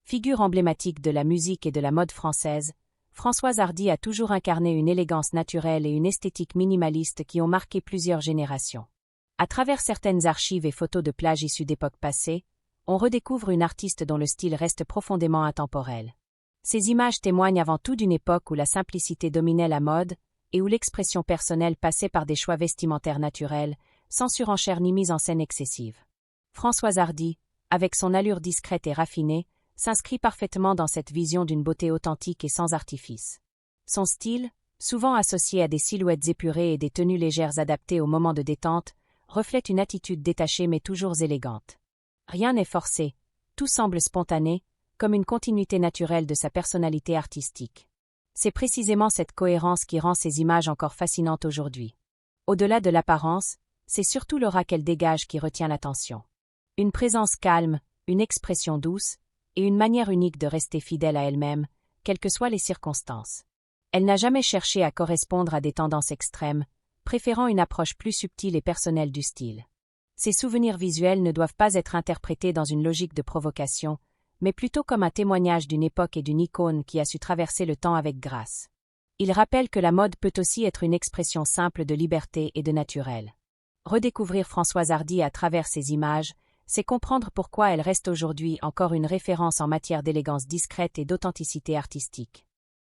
Figure emblématique de la musique et de la mode française, Françoise Hardy a toujours incarné une élégance naturelle et une esthétique minimaliste qui ont marqué plusieurs générations. À travers certaines archives et photos de plages issues d'époques passées, on redécouvre une artiste dont le style reste profondément intemporel. Ces images témoignent avant tout d'une époque où la simplicité dominait la mode et où l'expression personnelle passait par des choix vestimentaires naturels, sans surenchère ni mise en scène excessive. Françoise Hardy, avec son allure discrète et raffinée, s'inscrit parfaitement dans cette vision d'une beauté authentique et sans artifice. Son style, souvent associé à des silhouettes épurées et des tenues légères adaptées aux moments de détente, reflète une attitude détachée mais toujours élégante. Rien n'est forcé, tout semble spontané, comme une continuité naturelle de sa personnalité artistique. C'est précisément cette cohérence qui rend ces images encore fascinantes aujourd'hui. Au-delà de l'apparence, c'est surtout l'aura qu'elle dégage qui retient l'attention. Une présence calme, une expression douce, et une manière unique de rester fidèle à elle-même, quelles que soient les circonstances. Elle n'a jamais cherché à correspondre à des tendances extrêmes, préférant une approche plus subtile et personnelle du style. Ses souvenirs visuels ne doivent pas être interprétés dans une logique de provocation, mais plutôt comme un témoignage d'une époque et d'une icône qui a su traverser le temps avec grâce. Il rappelle que la mode peut aussi être une expression simple de liberté et de naturel. Redécouvrir Françoise Hardy à travers ses images, c'est comprendre pourquoi elle reste aujourd'hui encore une référence en matière d'élégance discrète et d'authenticité artistique.